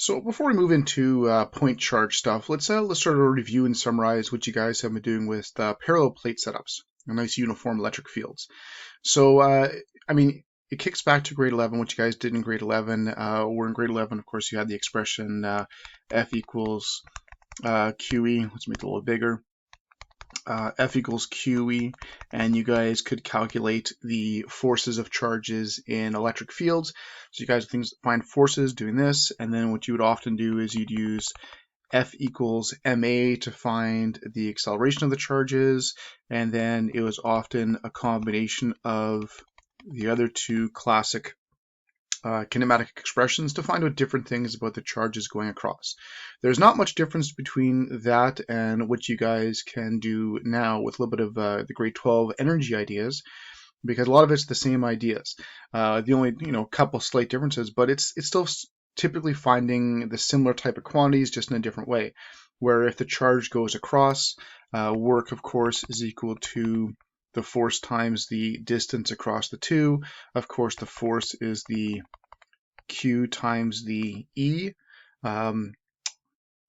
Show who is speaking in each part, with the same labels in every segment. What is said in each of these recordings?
Speaker 1: So before we move into point charge stuff, let's sort of review and summarize what you guys have been doing with parallel plate setups, nice uniform electric fields. So I mean, it kicks back to grade 11, what you guys did in grade 11. Or in grade 11, of course, you had the expression F equals QE. Let's make it a little bigger. F equals QE, and you guys could calculate the forces of charges in electric fields. So you guys find forces doing this, and then what you would often do is you'd use F equals ma to find the acceleration of the charges, and then it was often a combination of the other two classic kinematic expressions to find out different things about the charges going across. There's not much difference between that and what you guys can do now with a little bit of the grade 12 energy ideas, because a lot of it's the same ideas. The only couple slight differences, but it's still typically finding the similar type of quantities just in a different way. Where if the charge goes across, work of course is equal to the force times the distance across the two. Of course, the force is the Q times the E,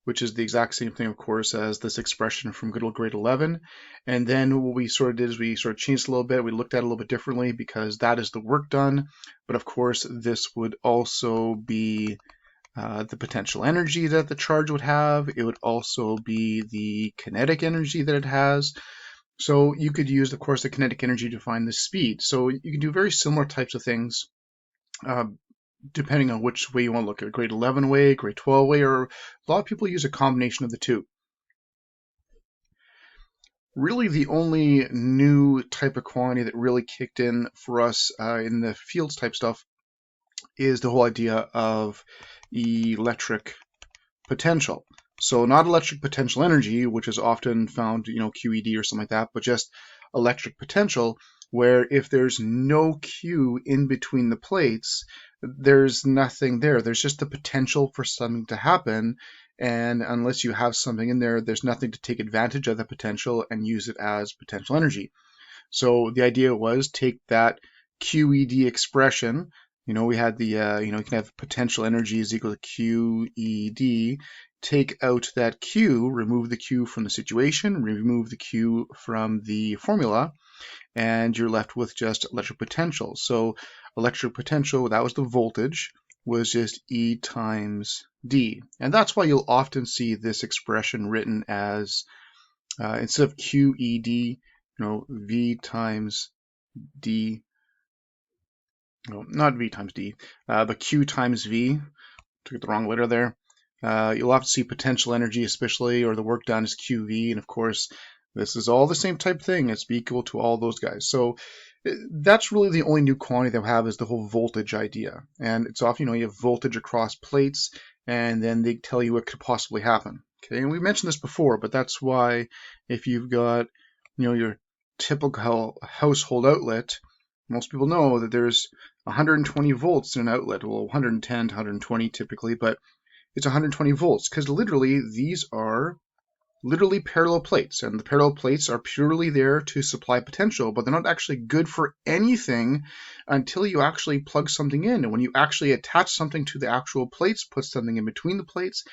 Speaker 1: which is the exact same thing, of course, as this expression from good old grade 11. And then what we sort of did is we sort of changed a little bit. We looked at it a little bit differently because that is the work done. But of course, this would also be the potential energy that the charge would have. It would also be the kinetic energy that it has. So you could use, of course, the kinetic energy to find the speed. So you can do very similar types of things depending on which way you want to look at it, grade 11 way, grade 12 way, or a lot of people use a combination of the two. Really the only new type of quantity that really kicked in for us in the fields type stuff is the whole idea of electric potential. So not electric potential energy, which is often found, QED or something like that, but just electric potential, where if there's no Q in between the plates, there's nothing there. There's just the potential for something to happen. And unless you have something in there, there's nothing to take advantage of the potential and use it as potential energy. So the idea was take that QED expression. We had the, you can have potential energy is equal to QED. Take out that Q, remove the Q from the situation, remove the Q from the formula, and you're left with just electric potential. So electric potential, that was the voltage, was just E times D. And that's why you'll often see this expression written as, instead of QED, V times D, no, not V times D, but Q times V, took the wrong letter there. You'll often see potential energy especially, or the work done is QV, and of course, this is all the same type thing. It's be equal to all those guys. So that's really the only new quantity that we have is the whole voltage idea. And it's often, you have voltage across plates, and then they tell you what could possibly happen. Okay, and we mentioned this before, but that's why if you've got, your typical household outlet, most people know that there's 120 volts in an outlet. Well, 110 to 120 typically, but it's 120 volts because literally these are literally parallel plates, and the parallel plates are purely there to supply potential, but they're not actually good for anything until you actually plug something in. And when you actually attach something to the actual plates, put something in between the plates,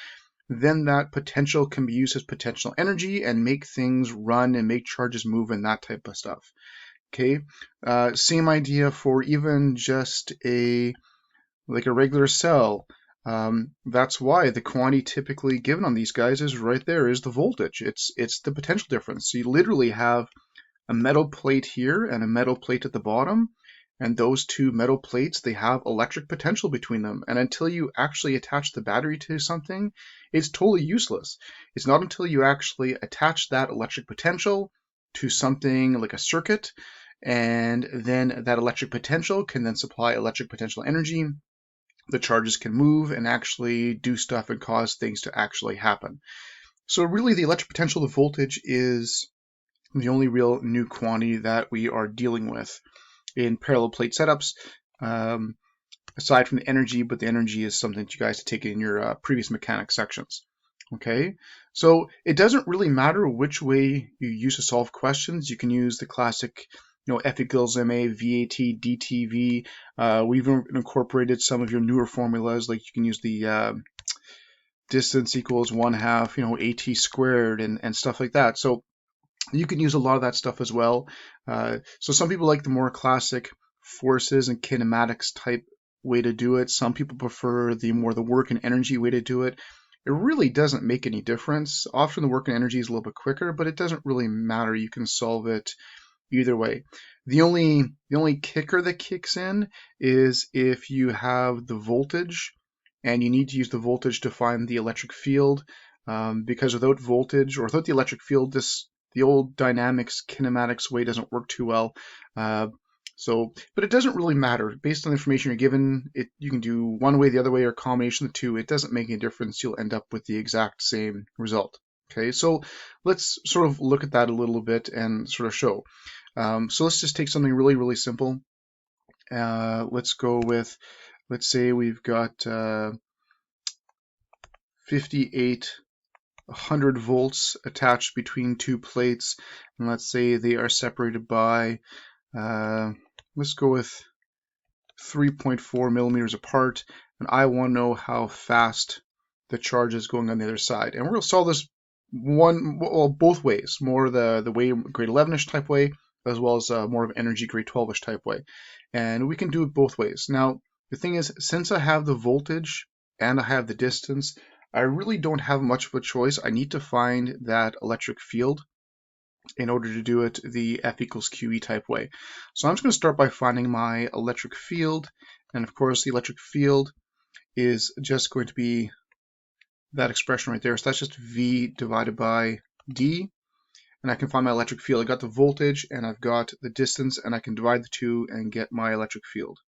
Speaker 1: then that potential can be used as potential energy and make things run and make charges move and that type of stuff. Okay, same idea for even just like a regular cell. That's why the quantity typically given on these guys is right there is the voltage. It's the potential difference. So you literally have a metal plate here and a metal plate at the bottom, and those two metal plates, they have electric potential between them. And until you actually attach the battery to something, it's totally useless. It's not until you actually attach that electric potential to something like a circuit, and then that electric potential can then supply electric potential energy. The charges can move and actually do stuff and cause things to actually happen. So really the electric potential, the voltage, is the only real new quantity that we are dealing with in parallel plate setups, aside from the energy, but the energy is something that you guys have taken in your previous mechanics sections. Okay, so it doesn't really matter which way you use to solve questions. You can use the classic F equals ma, vat, dtv. We've incorporated some of your newer formulas, like you can use the distance equals 1/2, at squared and stuff like that. So you can use a lot of that stuff as well. So some people like the more classic forces and kinematics type way to do it. Some people prefer the work and energy way to do it. It really doesn't make any difference. Often the work and energy is a little bit quicker, but it doesn't really matter. You can solve it either way. The only kicker that kicks in is if you have the voltage and you need to use the voltage to find the electric field, because without voltage or without the electric field, the old dynamics kinematics way doesn't work too well. But it doesn't really matter. Based on the information you're given, you can do one way, the other way, or a combination of the two. It doesn't make any difference. You'll end up with the exact same result. Okay, so let's sort of look at that a little bit and sort of show. So let's just take something really, really simple. Let's go with, let's say we've got 5,800 volts attached between two plates, and let's say they are separated by, let's go with 3.4 millimeters apart, and I want to know how fast the charge is going on the other side. And we're going to solve this both ways, more the way grade 11-ish type way, as well as more of energy grade 12-ish type way. And we can do it both ways. Now, the thing is, since I have the voltage and I have the distance, I really don't have much of a choice. I need to find that electric field in order to do it the F equals QE type way. So I'm just going to start by finding my electric field. And of course, the electric field is just going to be that expression right there. So that's just V divided by D. And I can find my electric field. I got the voltage and I've got the distance, and I can divide the two and get my electric field.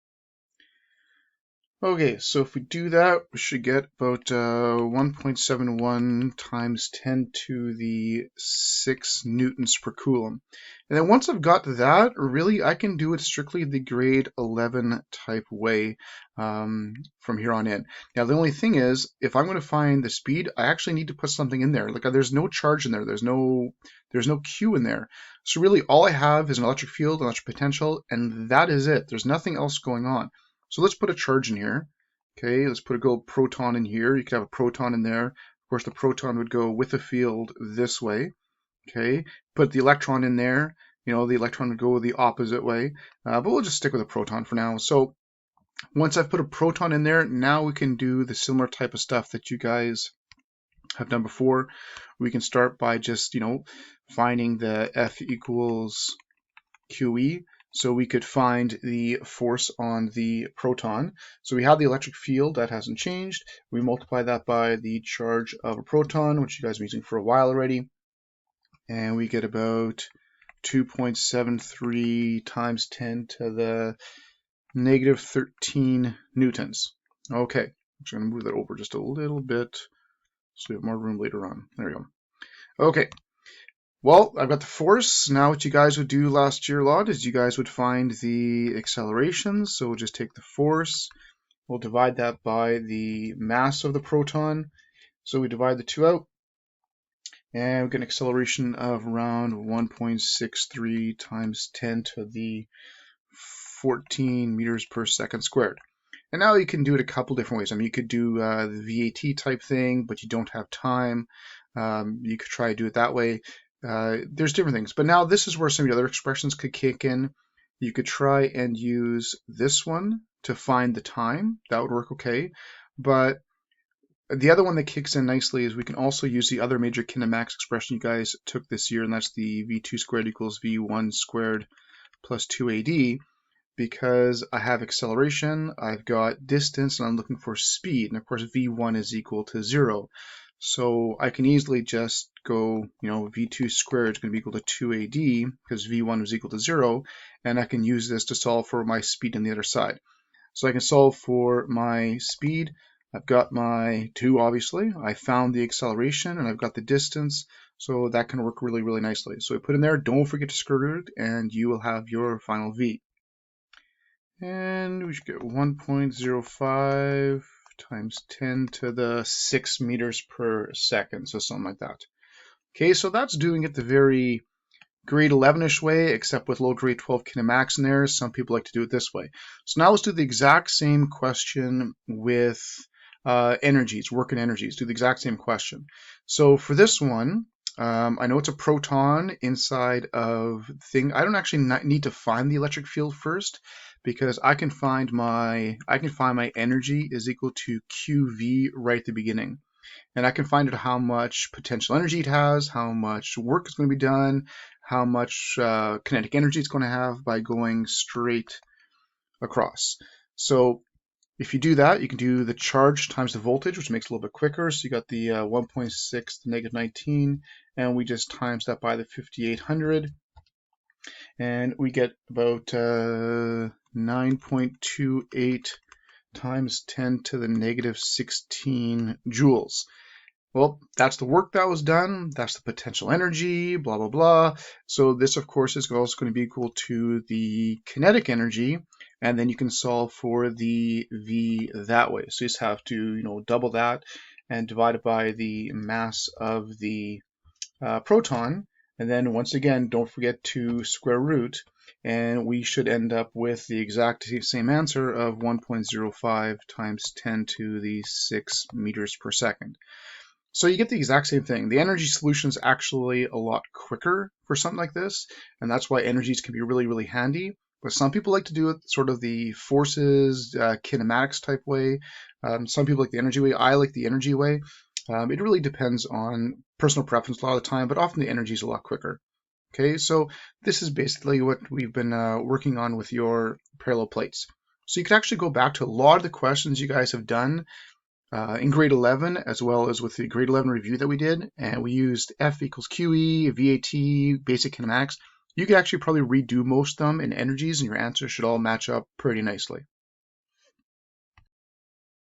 Speaker 1: Okay, so if we do that, we should get about 1.71 times 10 to the 6 newtons per coulomb. And then once I've got that, really I can do it strictly the grade 11 type way from here on in. Now the only thing is, if I'm going to find the speed, I actually need to put something in there. Like there's no charge in there, there's no Q in there. So really all I have is an electric field, electric potential, and that is it. There's nothing else going on. So let's put a charge in here. Okay, let's put a gold proton in here. You could have a proton in there. Of course, the proton would go with the field this way. Okay, put the electron in there. The electron would go the opposite way. But we'll just stick with a proton for now. So once I've put a proton in there, now we can do the similar type of stuff that you guys have done before. We can start by just, finding the F equals QE. So we could find the force on the proton. So we have the electric field, that hasn't changed. We multiply that by the charge of a proton, which you guys have been using for a while already. And we get about 2.73 times 10 to the negative 13 newtons. Okay, I'm just going to move that over just a little bit so we have more room later on. There we go. Okay. Well, I've got the force. Now what you guys would do last year a lot is you guys would find the acceleration. So we'll just take the force. We'll divide that by the mass of the proton. So we divide the two out. And we get an acceleration of around 1.63 times 10 to the 14 meters per second squared. And now you can do it a couple different ways. I mean, you could do the VAT type thing, but you don't have time. You could try to do it that way. There's different things, but now this is where some of the other expressions could kick in. You could try and use this one to find the time. That would work okay. But the other one that kicks in nicely is we can also use the other major kinematics expression you guys took this year, and that's the V2 squared equals V1 squared plus 2AD, because I have acceleration, I've got distance, and I'm looking for speed. And of course, V1 is equal to 0. So I can easily just go, V2 squared is going to be equal to 2AD because V1 was equal to 0, and I can use this to solve for my speed on the other side. So I can solve for my speed. I've got my 2, obviously. I found the acceleration, and I've got the distance, so that can work really, really nicely. So we put in there, don't forget to square root it, and you will have your final V. And we should get 1.05 times 10 to the 6 meters per second, so something like that. Okay, so that's doing it the very grade 11-ish way, except with low grade 12 kinematics in there. Some people like to do it this way. So now let's do the exact same question with energies, working energies. Do the exact same question. So for this one, I know it's a proton inside of the thing. I don't actually need to find the electric field first, because I can find my energy is equal to QV right at the beginning. And I can find out how much potential energy it has, how much work is going to be done, how much kinetic energy it's going to have by going straight across. So if you do that, you can do the charge times the voltage, which makes it a little bit quicker. So you got the 1.6 to negative 19, and we just times that by the 5800, and we get about 9.28 times 10 to the negative 16 joules. Well, that's the work that was done. That's the potential energy, blah, blah, blah. So this, of course, is also going to be equal to the kinetic energy. And then you can solve for the V that way. So you just have to, double that and divide it by the mass of the proton. And then once again, don't forget to square root. And we should end up with the exact same answer of 1.05 times 10 to the 6 meters per second. So you get the exact same thing. The energy solution is actually a lot quicker for something like this, and that's why energies can be really, really handy. But some people like to do it sort of the forces, kinematics type way. Some people like the energy way. I like the energy way. It really depends on personal preference a lot of the time, but often the energy is a lot quicker. Okay, so this is basically what we've been working on with your parallel plates. So you can actually go back to a lot of the questions you guys have done in grade 11, as well as with the grade 11 review that we did, and we used F equals QE, VAT, basic kinematics. You could actually probably redo most of them in energies, and your answers should all match up pretty nicely.